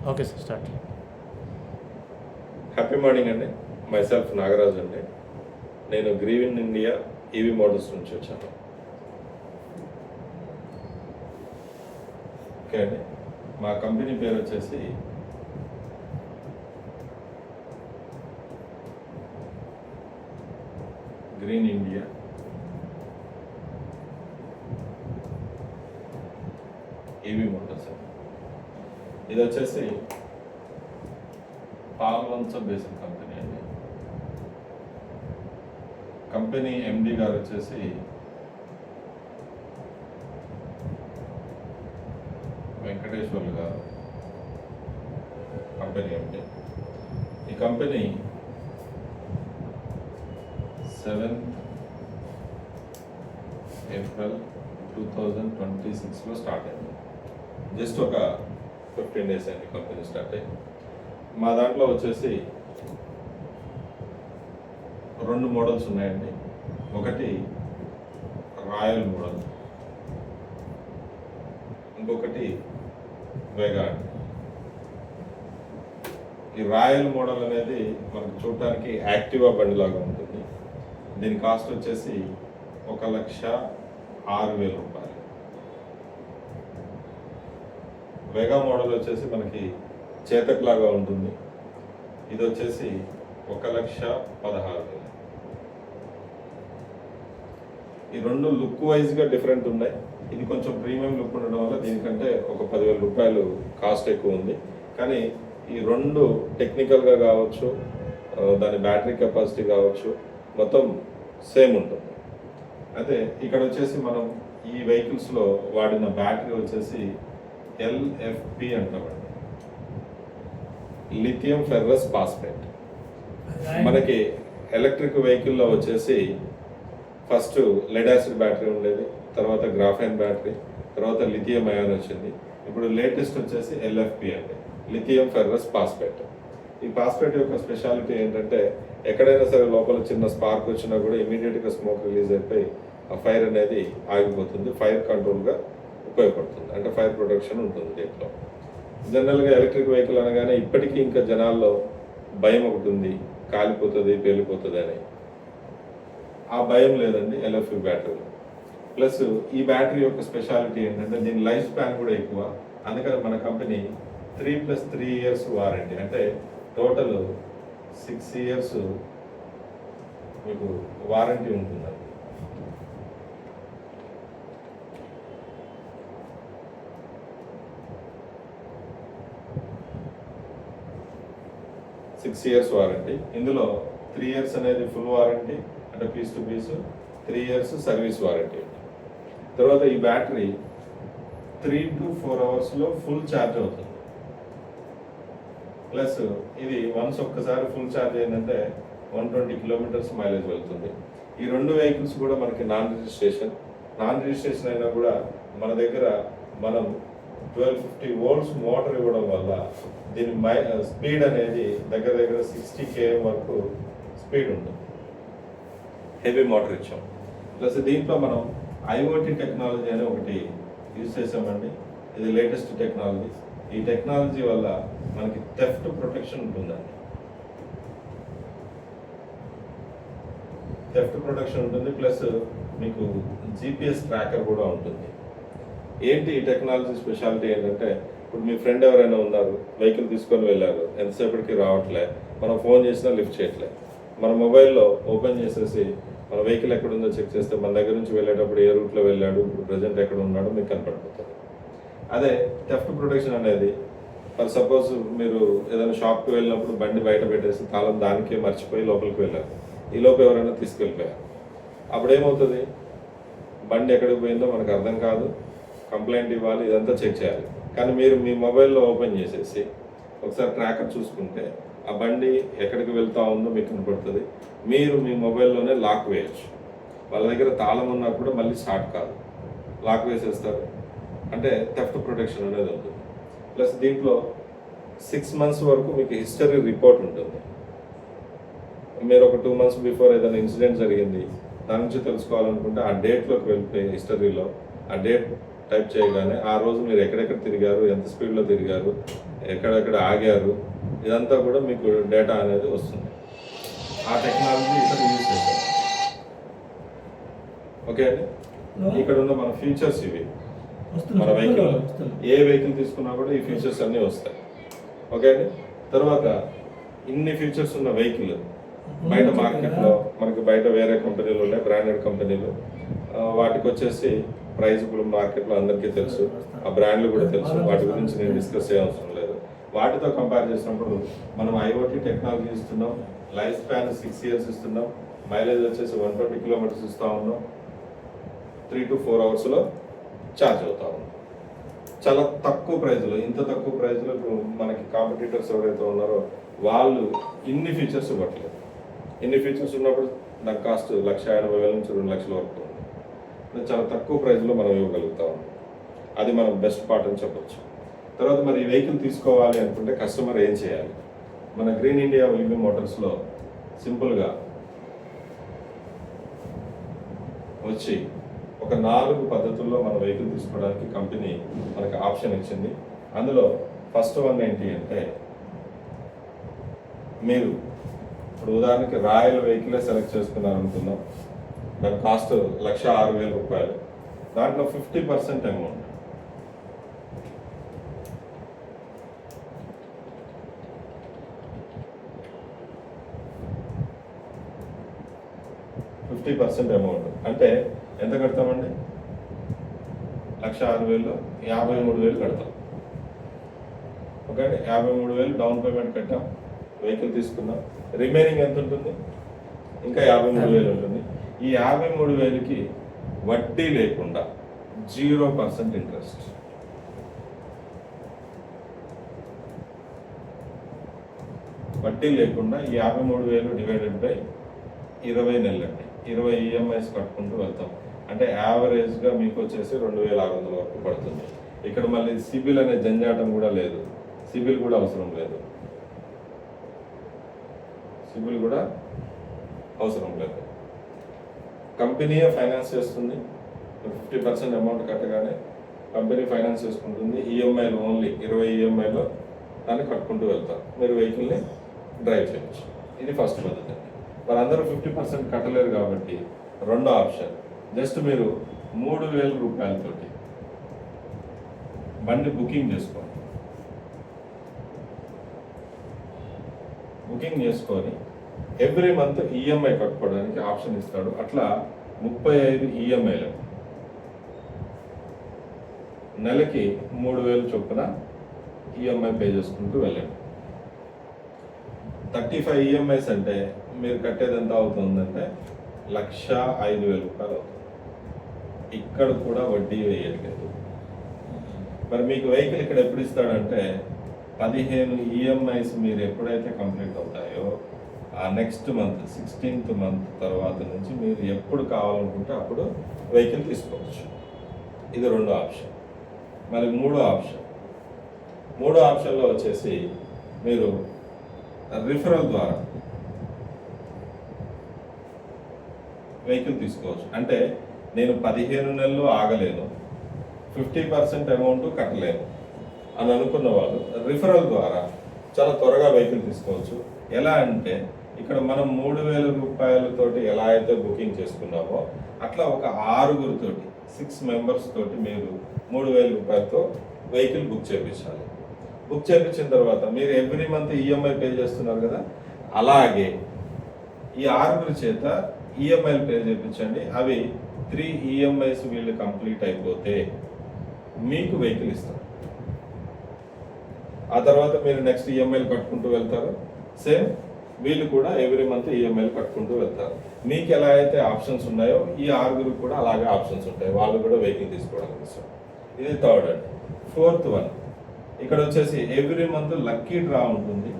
Okay sir, start. Happy morning అండి. Myself Nagaraju అండి. నేను గ్రీవిన్ ఇండియా ఈవీ మోడల్స్ నుంచి వచ్చాను. ఓకే అండి, మా కంపెనీ పేరు వచ్చేసి గ్రీన్ ఇండియా ఈవీ మోటార్స్ అండి. ఇది వచ్చేసి పాల్వంచ బేసిక్ కంపెనీ అండి. కంపెనీ ఎండి గారు వచ్చేసి వెంకటేశ్వర్లు గారు, కంపెనీ ఎండి. ఈ కంపెనీ 7th April 2026లో స్టార్ట్ అయింది. జస్ట్ ఒక 15 days అయింది కంపెనీ స్టార్ట్ అయ్యి. మా దాంట్లో వచ్చేసి 2 మోడల్స్ ఉన్నాయండి. ఒకటి రాయల్ మోడల్, ఇంకొకటి వేగా. ఈ రాయల్ మోడల్ అనేది మనకు చూడటానికి యాక్టివా బండి లాగా ఉంటుంది. దీని కాస్ట్ వచ్చేసి 1,06,000 రూపాయలు. వేగా మోడల్ వచ్చేసి మనకి చేతక్ లాగా ఉంటుంది. ఇది వచ్చేసి 1,16,000. ఈ రెండు లుక్ వైజ్గా డిఫరెంట్ ఉన్నాయి. ఇది కొంచెం ప్రీమియం లుక్ ఉండడం వల్ల దీనికంటే ఒక 10,000 రూపాయలు కాస్ట్ ఎక్కువ ఉంది. కానీ ఈ రెండు టెక్నికల్గా కావచ్చు, దాని బ్యాటరీ కెపాసిటీ కావచ్చు, మొత్తం సేమ్ ఉంటుంది. అయితే ఇక్కడ వచ్చేసి మనం ఈ వెహికల్స్లో వాడిన బ్యాటరీ వచ్చేసి LFP అంటామండి, లిథియం ఫెర్రస్ ఫాస్ఫేట్. మనకి ఎలక్ట్రిక్ వెహికల్లో వచ్చేసి ఫస్ట్ లెడ్ యాసిడ్ బ్యాటరీ ఉండేది, తర్వాత గ్రాఫైన్ బ్యాటరీ, తర్వాత లిథియం అయాన్ వచ్చింది. ఇప్పుడు లేటెస్ట్ వచ్చేసి LFP అండి, లిథియం ఫెర్రస్ ఫాస్ఫేట్. ఈ ఫాస్ఫేట్ యొక్క స్పెషాలిటీ ఏంటంటే ఎక్కడైనా సరే లోపల చిన్న స్పార్క్ వచ్చినా కూడా ఇమీడియట్గా స్మోక్ రిలీజ్ అయిపోయి ఆ ఫైర్ అనేది ఆగిపోతుంది. ఫైర్ కంట్రోల్గా ఉపయోగపడుతుంది, అంటే ఫైర్ ప్రొటెక్షన్ ఉంటుంది దీంట్లో. జనరల్గా ఎలక్ట్రిక్ వెహికల్ అనగానే ఇప్పటికీ ఇంకా జనాల్లో భయం ఒకటి ఉంది, కాలిపోతుంది, పేలిపోతుంది అని. ఆ భయం లేదండి LFP బ్యాటరీలో. ప్లస్ ఈ బ్యాటరీ యొక్క స్పెషాలిటీ ఏంటంటే దీని లైఫ్ స్పాన్ కూడా ఎక్కువ. అందుకని మన కంపెనీ 3+3 years వారంటీ, అంటే టోటల్ 6 years మీకు వారంటీ ఉంటుందండి. Six years warranty. ఇందులో 3 years అనేది ఫుల్ వారంటీ, అంటే piece to piece. 3 years service warranty. తర్వాత ఈ battery 3 to 4 hours full charge అవుతుంది. ప్లస్ ఇది వన్స్ ఒక్కసారి ఫుల్ ఛార్జ్ అయిందంటే 120 kilometers మైలేజ్ వెళ్తుంది. ఈ రెండు వెహికల్స్ కూడా మనకి నాన్ రిజిస్ట్రేషన్ అయినా కూడా మన దగ్గర మనం 1250 volts మోటార్ ఇవ్వడం వల్ల దీని స్పీడ్ అనేది దగ్గర 60 km వరకు స్పీడ్ ఉంటుంది. హెవీ మోటార్ ఇచ్చాం. ప్లస్ దీంట్లో మనం IoT టెక్నాలజీ అని ఒకటి యూజ్ చేసామండి. ఇది లేటెస్ట్ టెక్నాలజీ. ఈ టెక్నాలజీ వల్ల మనకి థెఫ్ట్ ప్రొటెక్షన్ ఉంటుందండి. థెఫ్ట్ ప్రొటెక్షన్ ఉంటుంది, ప్లస్ మీకు GPS ట్రాకర్ కూడా ఉంటుంది. ఏంటి ఈ టెక్నాలజీ స్పెషాలిటీ ఏంటంటే, ఇప్పుడు మీ ఫ్రెండ్ ఎవరైనా ఉన్నారు, వెహికల్ తీసుకొని వెళ్ళారు, ఎంతసేపటికి రావట్లే, మనం ఫోన్ చేసినా లిఫ్ట్ చేయట్లే, మన మొబైల్లో ఓపెన్ చేసేసి మన వెహికల్ ఎక్కడుందో చెక్ చేస్తే మన దగ్గర నుంచి వెళ్ళేటప్పుడు ఏ రూట్లో వెళ్ళాడు, ఇప్పుడు ప్రజెంట్ ఎక్కడ ఉన్నాడో మీకు కనపడిపోతుంది. అదే థెఫ్ట్ ప్రొటెక్షన్ అనేది, ఫర్ సపోజ్ మీరు ఏదైనా షాప్కి వెళ్ళినప్పుడు బండి బయట పెట్టేసి తాళం దానికే మర్చిపోయి లోపలికి వెళ్ళారు, ఈ లోపు ఎవరైనా తీసుకెళ్ళిపోయారు. అప్పుడు ఏమవుతుంది, బండి ఎక్కడికి పోయిందో మనకు అర్థం కాదు, కంప్లైంట్ ఇవ్వాలి, ఇదంతా చెక్ చేయాలి. కానీ మీరు మీ మొబైల్లో ఓపెన్ చేసేసి ఒకసారి ట్రాకర్ చూసుకుంటే ఆ బండి ఎక్కడికి వెళ్తా ఉందో మీకు కనపడుతుంది. మీరు మీ మొబైల్లోనే లాక్ వేయచ్చు. వాళ్ళ దగ్గర తాళం ఉన్నా కూడా మళ్ళీ స్టార్ట్ కాదు, లాక్ వేసేస్తారు. అంటే థెఫ్ట్ ప్రొటెక్షన్ అనేది ఉంటుంది. ప్లస్ దీంట్లో 6 months వరకు మీకు హిస్టరీ రిపోర్ట్ ఉంటుంది. మీరు ఒక 2 months బిఫోర్ ఏదైనా ఇన్సిడెంట్ జరిగింది, దాని నుంచి తెలుసుకోవాలనుకుంటే ఆ డేట్లోకి వెళ్ళిపోయి హిస్టరీలో ఆ డేట్ టైప్ చేయగానే ఆ రోజు మీరు ఎక్కడెక్కడ తిరిగారు, ఎంత స్పీడ్లో తిరిగారు, ఎక్కడెక్కడ ఆగారు, ఇదంతా కూడా మీకు డేటా అనేది వస్తుంది. ఆ టెక్నాలజీ ఇక్కడ యూజ్ చేస్తారు. ఓకే అండి, ఇక్కడ ఉన్న మన ఫీచర్స్ ఇవి. మన వెహికల్ ఏ వెహికల్ తీసుకున్నా కూడా ఈ ఫీచర్స్ అన్నీ వస్తాయి. ఓకే అండి, తర్వాత ఇన్ని ఫీచర్స్ ఉన్న వెహికల్ బయట మార్కెట్లో మనకి బయట వేరే కంపెనీలు ఉన్నాయి, బ్రాండెడ్ కంపెనీలు. వాటికి వచ్చేసి ప్రైస్ ఇప్పుడు మార్కెట్లో అందరికీ తెలుసు, ఆ బ్రాండ్లు కూడా తెలుసు, వాటి గురించి నేను డిస్కస్ చేయవసరం లేదు. వాటితో కంపేర్ చేసినప్పుడు మనం ఐఓటీ టెక్నాలజీ ఇస్తున్నాం, లైఫ్ స్పాన్ 6 years ఇస్తున్నాం, మైలేజ్ వచ్చేసి 120 kilometers ఇస్తూ ఉన్నాం, 3 to 4 hours ఛార్జ్ అవుతా ఉన్నాం. చాలా తక్కువ ప్రైజ్లో, ఇంత తక్కువ ప్రైజ్లో ఇప్పుడు మనకి కాంపిటీటర్స్ ఎవరైతే ఉన్నారో వాళ్ళు ఇన్ని ఫీచర్స్ ఇవ్వట్లేదు. ఇన్ని ఫీచర్స్ ఉన్నప్పుడు దాని కాస్ట్ 1,80,000 నుంచి 2 లక్షల వరకు ఉంది. చాలా తక్కువ ప్రైజ్లో మనం ఇవ్వగలుగుతాం. అది మనం బెస్ట్ పార్ట్ అని చెప్పొచ్చు. తర్వాత మరి ఈ వెహికల్ తీసుకోవాలి అనుకుంటే కస్టమర్ ఏం చేయాలి? మన గ్రీన్ ఇండియా ఈవీ మోటార్స్లో సింపుల్గా వచ్చి ఒక 4 పద్ధతుల్లో మన వెహికల్ తీసుకోవడానికి కంపెనీ మనకి ఆప్షన్ ఇచ్చింది. అందులో ఫస్ట్ వన్ ఏంటి అంటే, మీరు ఇప్పుడు ఉదాహరణకి రాయల్ వెహికలే సెలెక్ట్ చేసుకున్నారు అనుకుందాం, దాని కాస్ట్ 1,06,000 రూపాయలు. దాంట్లో 50% అమౌంట్, అంటే ఎంత కడతామండి? 1,06,000లో 53,000 కడతాం. ఓకే, 53,000 డౌన్ పేమెంట్ కట్టాం, వెహికల్ తీసుకున్నాం. రిమైనింగ్ ఎంత ఉంటుంది? ఇంకా 53,000 ఉంటుంది. ఈ 53,000కి వడ్డీ లేకుండా 0% ఇంట్రెస్ట్. వడ్డీ లేకుండా ఈ 53,000 డివైడెడ్ బై 20 నెలలండి. 20 EMIs కట్టుకుంటూ వెళ్తాం. అంటే యావరేజ్గా మీకు వచ్చేసి 2,600 వరకు పడుతుంది. ఇక్కడ మళ్ళీ సిబిల్ అనే జంజాటం కూడా లేదు, సిబిల్ కూడా అవసరం లేదు, సిబిల్ కూడా అవసరం లేదు. కంపెనీయే ఫైనాన్స్ చేస్తుంది. 50% అమౌంట్ కట్టగానే కంపెనీ ఫైనాన్స్ చేసుకుంటుంది. ఈఎంఐలు ఓన్లీ 20 EMIలో దాన్ని కట్టుకుంటూ వెళ్తారు. మీరు వెహికల్ని డ్రైవ్ చేయొచ్చు. ఇది ఫస్ట్ పద్ధతి. మరి అందరూ 50% కట్టలేరు కాబట్టి రెండో ఆప్షన్, జస్ట్ మీరు 3,000 రూపాయలతోటి బండి బుకింగ్ చేసుకోండి. బుకింగ్ చేసుకొని ఎవ్రీ మంత్ ఈఎంఐ కట్టుకోవడానికి ఆప్షన్ ఇస్తాడు. అట్లా 35 EMIలు నెలకి 3,000 చొప్పున ఈఎంఐ పే చేసుకుంటూ వెళ్ళండి. 35 EMIs అంటే మీరు కట్టేది ఎంత అవుతుందంటే 1,05,000 రూపాయలు అవుతుంది. ఇక్కడ కూడా వడ్డీ వేయట్లేదు. మరి మీకు వెహికల్ ఇక్కడ ఎప్పుడు ఇస్తాడంటే 15 EMIs మీరు ఎప్పుడైతే కంప్లీట్ అవుతాయో ఆ నెక్స్ట్ మంత్ 16th మంత్ తర్వాత నుంచి మీరు ఎప్పుడు కావాలనుకుంటే అప్పుడు వెహికల్ తీసుకోవచ్చు. ఇది రెండో ఆప్షన్. మరి మూడో ఆప్షన్లో వచ్చేసి మీరు రిఫరల్ ద్వారా వెహికల్ తీసుకోవచ్చు. అంటే నేను 15 నెలలు ఆగలేను, 50% అమౌంట్ కట్టలేను అని అనుకున్న వాళ్ళు రిఫరల్ ద్వారా చాలా త్వరగా వెహికల్ తీసుకోవచ్చు. ఎలా అంటే ఇక్కడ మనం 3,000 రూపాయలతోటి ఎలా అయితే బుకింగ్ చేసుకున్నామో అట్లా ఒక 6 members తోటి మీరు 3,000 రూపాయలతో వెహికల్ బుక్ చేయించాలి. బుక్ చేయించిన తర్వాత మీరు ఎవ్రీ మంత్ ఈఎంఐ పే చేస్తున్నారు కదా, అలాగే ఈ 6 చేత ఈఎంఐలు పే చేయించండి. అవి 3 EMIs వీళ్ళు కంప్లీట్ అయిపోతే మీకు వెహికల్ ఇస్తారు. ఆ తర్వాత మీరు నెక్స్ట్ ఈఎంఐలు కట్టుకుంటూ వెళ్తారు. సేమ్ వీళ్ళు కూడా ఎవ్రీ మంత్ ఈఎంఐలు కట్టుకుంటూ వెళ్తారు. మీకు ఎలా అయితే ఆప్షన్స్ ఉన్నాయో ఈ 6 కూడా అలాగే ఆప్షన్స్ ఉంటాయి, వాళ్ళు కూడా వెహికల్ తీసుకోవడానికి ఇస్తారు. ఇది థర్డ్ అండి. ఫోర్త్ వన్, ఇక్కడ వచ్చేసి ఎవ్రీ మంత్ లక్కీ డ్రా ఉంటుంది.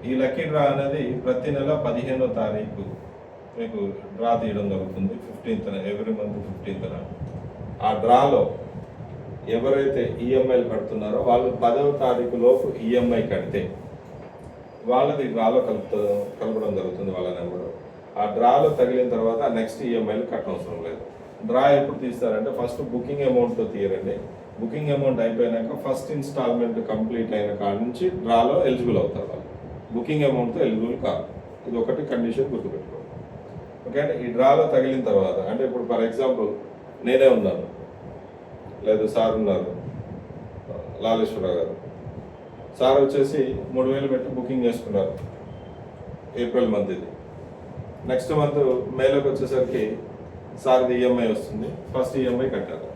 ఈ లక్కీ డ్రా అనేది ప్రతి నెల 15వ తారీఖు మీకు డ్రా తీయడం జరుగుతుంది. 15th every month 15th. ఆ డ్రాలో ఎవరైతే ఈఎంఐలు కడుతున్నారో వాళ్ళు 10వ తారీఖు లోపు ఈఎంఐ కడితే వాళ్ళది డ్రాలో కలపడం జరుగుతుంది వాళ్ళ నెంబరు. ఆ డ్రాలో తగిలిన తర్వాత నెక్స్ట్ ఈఎంఐలు కట్టనవసరం లేదు. డ్రా ఎప్పుడు తీస్తారంటే ఫస్ట్ బుకింగ్ అమౌంట్తో తీయరండి. బుకింగ్ అమౌంట్ అయిపోయినాక ఫస్ట్ ఇన్స్టాల్మెంట్ కంప్లీట్ అయిన కాడ నుంచి డ్రాలో ఎలిజిబుల్ అవుతారు వాళ్ళు. బుకింగ్ అమౌంట్తో ఎలిజిబుల్ కాదు. ఇది ఒకటి కండిషన్ గుర్తుపెట్టుకోండి. ఓకే అండి. ఈ డ్రాలో తగిలిన తర్వాత అంటే ఇప్పుడు ఫర్ ఎగ్జాంపుల్ నేనే ఉన్నాను, లేదు సార్ ఉన్నారు, లాలేశ్వరరావు గారు. సార్ వచ్చేసి 3,000 పెట్టి బుకింగ్ చేసుకున్నారు ఏప్రిల్ మంత్. ఇది నెక్స్ట్ మంత్ మేలోకి వచ్చేసరికి సార్ది ఈఎంఐ వస్తుంది. ఫస్ట్ ఈఎంఐ కట్టారు,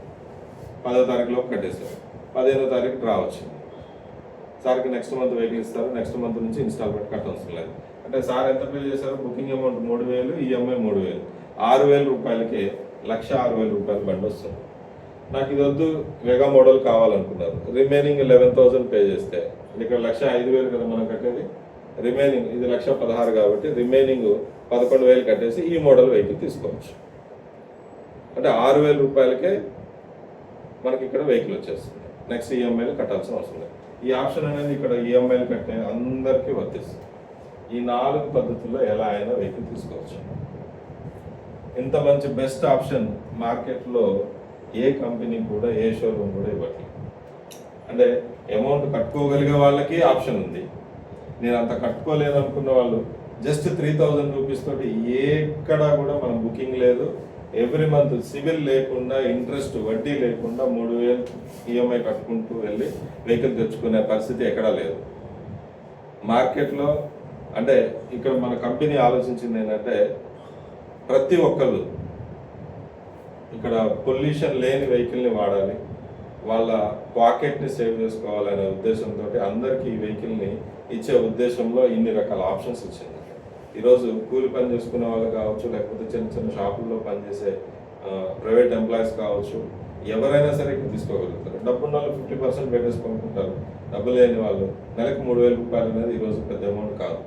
10వ తారీఖులోపు కట్టేశారు. 15వ తారీఖు డ్రా వచ్చింది. సార్కి నెక్స్ట్ మంత్ వెహికల్ ఇస్తారు. నెక్స్ట్ మంత్ నుంచి ఇన్స్టాల్మెంట్ కట్టవసరం లేదు. అంటే సార్ ఎంత పే చేశారు? బుకింగ్ అమౌంట్ 3,000, ఈఎంఐ 3,000, 6,000 రూపాయలకి 1,06,000 రూపాయలు బండి వస్తుంది. నాకు ఇది వద్దు, మెగా మోడల్ కావాలనుకున్నారు. రిమైనింగ్ 11,000 పే చేస్తే ఇక్కడ 1,05,000 కదా మనం కట్టేది. రిమైనింగ్ ఇది 1,16,000 కాబట్టి రిమైనింగ్ 11,000 కట్టేసి ఈ మోడల్ వెహికల్ తీసుకోవచ్చు. అంటే 6,000 రూపాయలకే మనకి ఇక్కడ వెహికల్ వచ్చేస్తుంది. నెక్స్ట్ ఈఎంఐలు కట్టాల్సిన అవసరం లేదు. ఈ ఆప్షన్ అనేది ఇక్కడ ఈఎంఐలు కట్టే అందరికీ వర్తిస్తుంది. ఈ 4 పద్ధతుల్లో ఎలా అయినా వెహికల్ తీసుకోవచ్చు. ఇంత మంచి బెస్ట్ ఆప్షన్ మార్కెట్లో ఏ కంపెనీ కూడా, ఏ షోరూమ్ కూడా ఇవ్వట్లేదు. అంటే అమౌంట్ కట్టుకోగలిగే వాళ్ళకి ఆప్షన్ ఉంది. నేను అంత కట్టుకోలేదు అనుకున్న వాళ్ళు జస్ట్ 3,000 రూపీస్ తోటి ఎక్కడా కూడా మనం బుకింగ్ లేదు, ఎవ్రీ మంత్ సివిల్ లేకుండా, ఇంట్రెస్ట్ వడ్డీ లేకుండా 3,000 ఈఎంఐ కట్టుకుంటూ వెళ్ళి వెహికల్ తెచ్చుకునే పరిస్థితి ఎక్కడా లేదు మార్కెట్లో. అంటే ఇక్కడ మన కంపెనీ ఆలోచించింది ఏంటంటే ప్రతి ఒక్కళ్ళు ఇక్కడ పొల్యూషన్ లేని వెహికల్ని వాడాలి, వాళ్ళ పాకెట్ని సేవ్ చేసుకోవాలనే ఉద్దేశంతో అందరికీ ఈ వెహికల్ని ఇచ్చే ఉద్దేశంలో ఇన్ని రకాల ఆప్షన్స్ ఇచ్చింది. ఈరోజు కూలి పని చేసుకునే వాళ్ళు కావచ్చు, లేకపోతే చిన్న చిన్న షాపుల్లో పనిచేసే ప్రైవేట్ ఎంప్లాయీస్ కావచ్చు, ఎవరైనా సరే ఇక్కడ తీసుకోగలుగుతారు. డబ్బున్న వాళ్ళు 50% పెట్టేసుకుంటుంటారు. డబ్బు లేని వాళ్ళు నెలకు 3,000 రూపాయలు అనేది ఈరోజు పెద్ద అమౌంట్ కాదు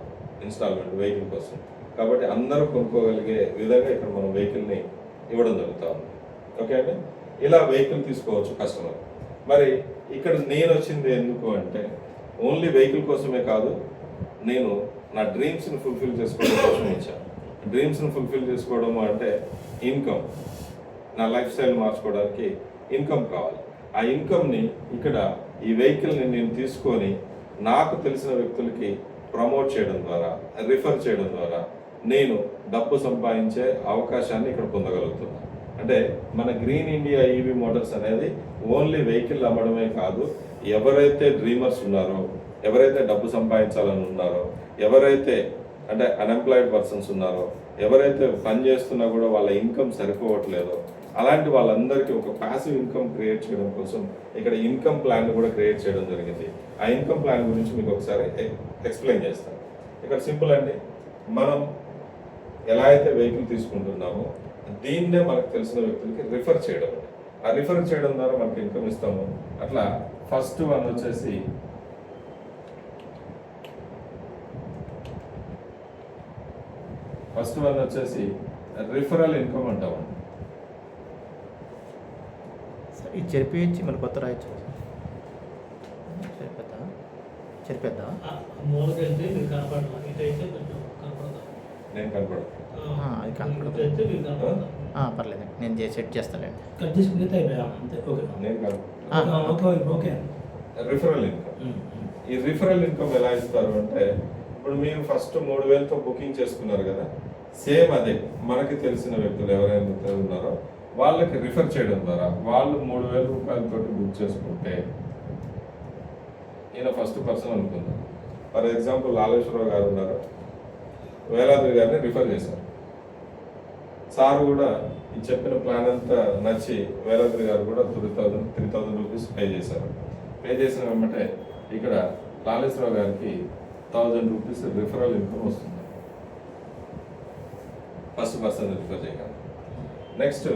ఇన్స్టాల్మెంట్ వెహికల్ కోసం. కాబట్టి అందరూ కొనుక్కోగలిగే విధంగా ఇక్కడ మనం వెహికల్ని ఇవ్వడం జరుగుతూ ఉంది. ఓకే అండి. ఇలా వెహికల్ తీసుకోవచ్చు కస్టమర్. మరి ఇక్కడ నేను వచ్చింది ఎందుకు అంటే ఓన్లీ వెహికల్ కోసమే కాదు, నేను నా డ్రీమ్స్ని ఫుల్ఫిల్ చేసుకోవడం కోసం ఇచ్చాను. డ్రీమ్స్ని ఫుల్ఫిల్ చేసుకోవడం అంటే ఇన్కమ్, నా లైఫ్ స్టైల్ మార్చుకోవడానికి ఇన్కమ్ కావాలి. ఆ ఇన్కమ్ని ఇక్కడ ఈ వెహికల్ని నేను తీసుకొని నాకు తెలిసిన వ్యక్తులకి ప్రమోట్ చేయడం ద్వారా, రిఫర్ చేయడం ద్వారా నేను డబ్బు సంపాదించే అవకాశాన్ని ఇక్కడ పొందగలుగుతున్నాను. అంటే మన గ్రీన్ ఇండియా ఈవీ మోటార్స్ అనేది ఓన్లీ వెహికల్ అమ్మడమే కాదు, ఎవరైతే డ్రీమర్స్ ఉన్నారో, ఎవరైతే డబ్బు సంపాదించాలని ఉన్నారో, ఎవరైతే అంటే అన్ఎంప్లాయిడ్ పర్సన్స్ ఉన్నారో, ఎవరైతే పని చేస్తున్నా కూడా వాళ్ళ ఇన్కమ్ సరిపోవట్లేదో అలాంటి వాళ్ళందరికీ ఒక ప్యాసివ్ ఇన్కమ్ క్రియేట్ చేయడం కోసం ఇక్కడ ఇన్కమ్ ప్లాన్ కూడా క్రియేట్ చేయడం జరిగింది. ఆ ఇన్కమ్ ప్లాన్ గురించి మీకు ఒకసారి ఎక్స్ప్లెయిన్ చేస్తాను. ఇక్కడ సింపుల్ అండి, మనం ఎలా అయితే వెహికల్ తీసుకుంటున్నామో దీన్నే మనకు తెలిసిన వ్యక్తులకి రిఫర్ చేయడం. ఆ రిఫర్ చేయడం ద్వారా మనకి ఇన్కమ్ ఇస్తాము. అట్లా ఫస్ట్ వన్ వచ్చేసి రిఫరల్ ఇన్కమ్ అంటామండి. ఇది చెరిపేయచ్చు, మన కొత్త రాయచ్చు. చెరిపేద్దా మూలకెళ్తే మీరు కనపడదు, ఇటైతే కొంచెం కనపడదు. నేను కనపడదు, అది కనపడదు. అయితే మీరు కనపడదు. పర్లేదు, నేను సెట్ చేస్తానండి. కట్ చేసుకుంటే అయిపోయా అంతే. ఓకే నేను ఓకే. Referral income. ఈ రిఫరల్ ఇన్కమ్ ఎలా ఇస్తారు అంటే ఇప్పుడు మీరు ఫస్ట్ 3,000తో బుకింగ్ చేసుకున్నారు కదా, సేమ్ అదే మనకి తెలిసిన వ్యక్తులు ఎవరైనా ఉన్నారో వాళ్ళకి రిఫర్ చేయడం ద్వారా వాళ్ళు 3,000 రూపాయలతో బుక్ చేసుకుంటే ఈయన ఫస్ట్ పర్సన్ అనుకుందాం. ఫర్ ఎగ్జాంపుల్ లాలేశ్వరరావు గారు ఉన్నారు, వేలాద్రి గారిని రిఫర్ చేశారు. సార్ కూడా ఈ చెప్పిన ప్లాన్ అంతా నచ్చి వేలాద్రి గారు కూడా 3,000 రూపీస్ పే చేశారు. పే చేసిన వెంబటే ఇక్కడ లాలేశ్వరరావు గారికి 1,000 రూపీస్ రిఫరల్ ఇన్కమ్ వస్తుంది ఫస్ట్ పర్సన్ రిఫర్ చేయగలరు. నెక్స్ట్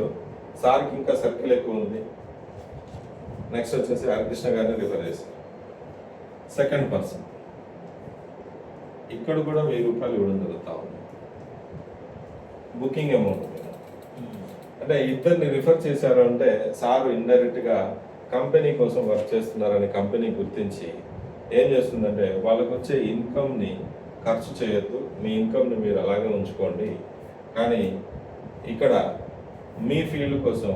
సార్కి ఇంకా సర్కిల్ ఎక్కువ ఉంది, నెక్స్ట్ వచ్చేసి హరికృష్ణ గారిని రిఫర్ చేశారు. సెకండ్ పర్సన్ ఇక్కడ కూడా 1,000 రూపాయలు ఇవ్వడం జరుగుతూ ఉంది బుకింగ్ అమౌంట్ మీద. అంటే ఇద్దరిని రిఫర్ చేశారు అంటే సార్ ఇండైరెక్ట్గా కంపెనీ కోసం వర్క్ చేస్తున్నారని కంపెనీ గుర్తించి ఏం చేస్తుందంటే వాళ్ళకు వచ్చే ఇన్కమ్ని ఖర్చు చేయొద్దు, మీ ఇన్కమ్ని మీరు అలాగే ఉంచుకోండి, కానీ ఇక్కడ మీ ఫీల్డ్ కోసం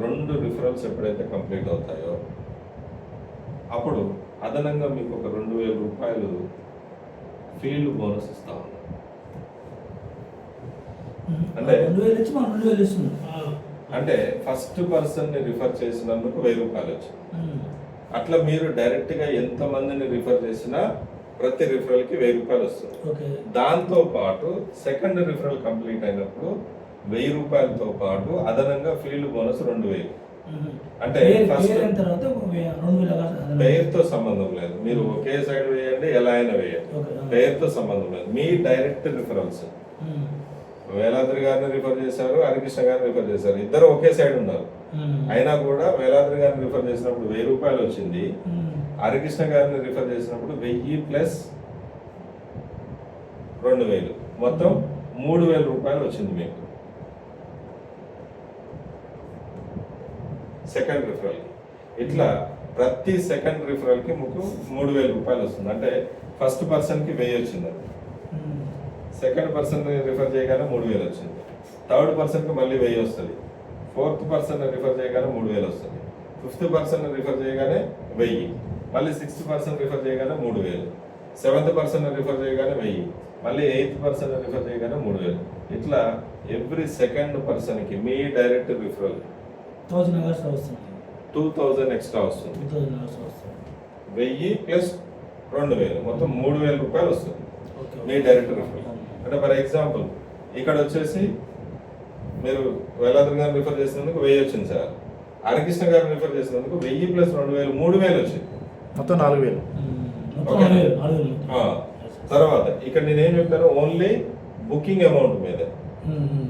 2 రిఫరల్స్ ఎప్పుడైతే కంప్లీట్ అవుతాయో అప్పుడు అదనంగా మీకు ఒక 2,000 రూపాయలు ఫీల్డ్ బోనస్ ఇస్తా ఉన్నాం. అంటే 2,000 ఇచ్చి మనం 2,000 ఇస్తున్నాం. అంటే ఫస్ట్ పర్సన్ని రిఫర్ చేసినందుకు 1,000 రూపాయలు వచ్చింది. అట్లా మీరు డైరెక్ట్గా ఎంతమందిని రిఫర్ చేసినా ప్రతి రిఫరల్కి 1,000 రూపాయలు వస్తుంది. ఓకే. దాంతో పాటు సెకండ్ రిఫరల్ కంప్లీట్ అయినప్పుడు 1,000 రూపాయలతో పాటు అదనంగా ఫీల్డ్ బోనస్ 2,000. అంటే ఫస్ట్ అయిన తర్వాత 2,000 పేరుతో సంబంధం లేదు, మీరు ఒకే సైడ్ వేయండి, ఎలా అయినా వేయండి, పేరుతో సంబంధం లేదు. మీ డైరెక్ట్ రిఫరల్స్ వేలాద్రి గారిని రిఫర్ చేశారు, హరికృష్ణ గారిని రిఫర్ చేశారు, ఇద్దరు ఒకే సైడ్ ఉన్నారు. అయినా కూడా వేలాద్రి గారిని రిఫర్ చేసినప్పుడు 1,000 రూపాయలు వచ్చింది. హరికృష్ణ గారిని రిఫర్ చేసినప్పుడు 1,000 ప్లస్ 2,000 మొత్తం 3,000 రూపాయలు వచ్చింది మీకు సెకండ్ రిఫరల్. ఇట్లా ప్రతి సెకండ్ రిఫరల్ కి మీకు 3,000 రూపాయలు వస్తుంది. అంటే ఫస్ట్ పర్సన్ కి 1,000 వచ్చింది, సెకండ్ పర్సన్ రిఫర్ చేయగానే 3,000 వచ్చింది, థర్డ్ పర్సన్ కి మళ్ళీ 1,000 వస్తుంది, ఫోర్త్ పర్సన్ రిఫర్ చేయగానే 3,000 వస్తుంది, ఫిఫ్త్ పర్సన్ రిఫర్ చేయగానే 1,000, మళ్ళీ సిక్స్త్ పర్సన్ రిఫర్ చేయగానే 3,000, సెవెంత్ పర్సన్ రిఫర్ చేయగానే 1,000, మళ్ళీ ఎయిత్ పర్సన్ రిఫర్ చేయగానే 3,000. ఇట్లా ఎవ్రీ సెకండ్ పర్సన్ కి మీ డైరెక్ట్ రిఫరల్ 1,000 వస్తుంది, 2,000 ఎక్స్ట్రా వస్తుంది. 2,000 వస్తుంది. 1,000 ప్లస్ 2,000 మొత్తం 3,000 రూపాయలు వస్తుంది ఓకే. మీ డైరెక్ట్ రిఫరల్. అంటే ఫర్ ఎగ్జాంపుల్ ఇక్కడ వచ్చేసి మీరు వేలాద్రి గారిని రిఫర్ చేసినందుకు 1,000 వచ్చింది సార్, హరికృష్ణ గారిని రిఫర్ చేసినందుకు 1,000 ప్లస్ 2,000 3,000 వచ్చింది, మొత్తం 4,000. మొత్తం ఓకే. 4,000. తర్వాత ఇక్కడ నేనేం చెప్పాను, ఓన్లీ బుకింగ్ అమౌంట్ మీద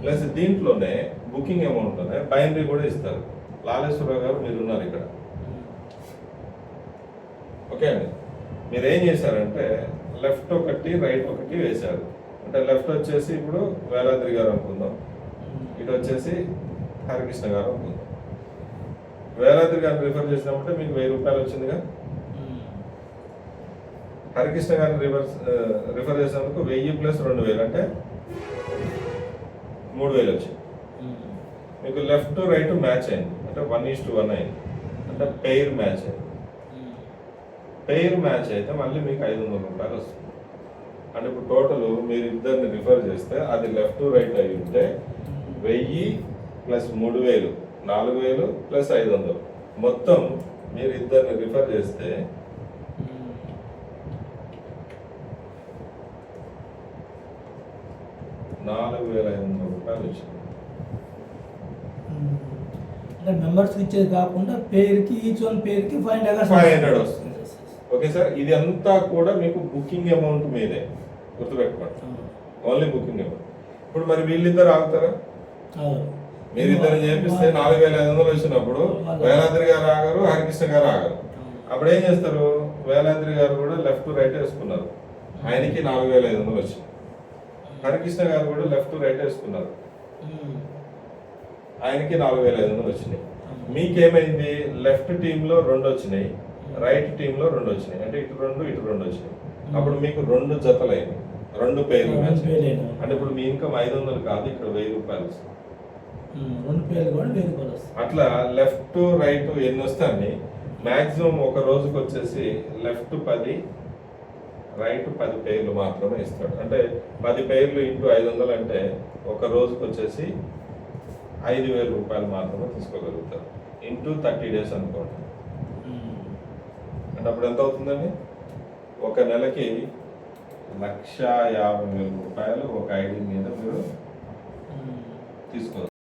ప్లస్ దీంట్లోనే బుకింగ్ అమౌంట్ లోనే బైనరీ కూడా ఇస్తారు. లాలేశ్వరరావు గారు మీరు ఉన్నారు ఇక్కడ, ఓకే అండి. మీరు ఏం చేశారంటే లెఫ్ట్ ఒకటి రైట్ ఒకటి వేశారు. అంటే లెఫ్ట్ వచ్చేసి ఇప్పుడు వేలాద్రి గారు అనుకుందాం, ఇటు వచ్చేసి హరికృష్ణ గారు అనుకుందాం. వేలాద్రి గారిని రిఫర్ చేసినప్పుడు మీకు 1,000 రూపాయలు వచ్చిందిగా, హరికృష్ణ గారిని రిఫర్ చేసినందుకు 1,000 ప్లస్ 2,000 అంటే 3,000 వచ్చింది. మీకు లెఫ్ట్ రైట్ మ్యాచ్ అయింది, అంటే 1:1 అయింది, అంటే పెయిర్ మ్యాచ్ అయింది. పెయిర్ మ్యాచ్ అయితే మళ్ళీ మీకు 500 రూపాయలు వస్తుంది. అంటే ఇప్పుడు టోటల్ మీరు ఇద్దరిని రిఫర్ చేస్తే అది లెఫ్ట్ రైట్ అయి ఉంటే 1,000 ప్లస్ 3,000 4,000 ప్లస్ 500 మొత్తం మీరు ఇద్దరిని రిఫర్ చేస్తే 4,500 రూపాయలు వచ్చింది. అంటే మెంబర్స్ ఇచ్చేది కాకుండా పేరుకి ఈచ్ వన్ పేరుకి 500 వస్తుంది. ఓకే సార్, ఇది అంతా కూడా మీకు బుకింగ్ అమౌంట్ మీదే, గుర్తుపెట్టుకోండి, ఓన్లీ బుకింగ్ అమౌంట్. ఇప్పుడు మరి వీళ్ళిద్దరు ఆగుతారా? మీరిద్దరు చేపిస్తే 4,500 వచ్చినప్పుడు వేలాద్రి గారు ఆగారు, హరికృష్ణ గారు ఆగారు. అప్పుడు ఏం చేస్తారు, వేలాద్రి గారు కూడా లెఫ్ట్ రైట్ వేసుకున్నారు, ఆయనకి 4,500 వచ్చింది. హరికృష్ణ గారు కూడా లెఫ్ట్ రైట్ వేసుకున్నారు, ఆయనకి 4,500 వచ్చినాయి. మీకేమైంది, లెఫ్ట్ టీంలో 2 వచ్చినాయి, రైట్ టీంలో 2 వచ్చినాయి, అంటే ఇటు 2 ఇటు 2 వచ్చినాయి. అప్పుడు మీకు 2 జతలైనవి, 2 పేర్లు మ్యాచ్. అంటే ఇప్పుడు మీ ఇన్కమ్ 500 కాదు, ఇక్కడ 1,000 రూపాయలు వస్తుంది. 2 పేర్లు కూడా 1,000 రూపాయలు వస్తాయి. అట్లా లెఫ్ట్ రైట్ ఎన్ని వస్తాయని మాక్సిమం ఒక రోజుకి వచ్చేసి లెఫ్ట్ 10 రైట్ 10 పేర్లు మాత్రమే ఇస్తాడు. అంటే 10 పేర్లు ఇంటూ 500 అంటే ఒక రోజుకి వచ్చేసి 5,000 రూపాయలు మాత్రమే తీసుకోగలుగుతారు. ఇంటూ 30 డేస్ అనుకోండి, అంటే అప్పుడు ఎంత అవుతుందండి, ఒక నెలకి 1,50,000 రూపాయలు ఒక ఐడి మీద మీరు తీసుకోవచ్చు.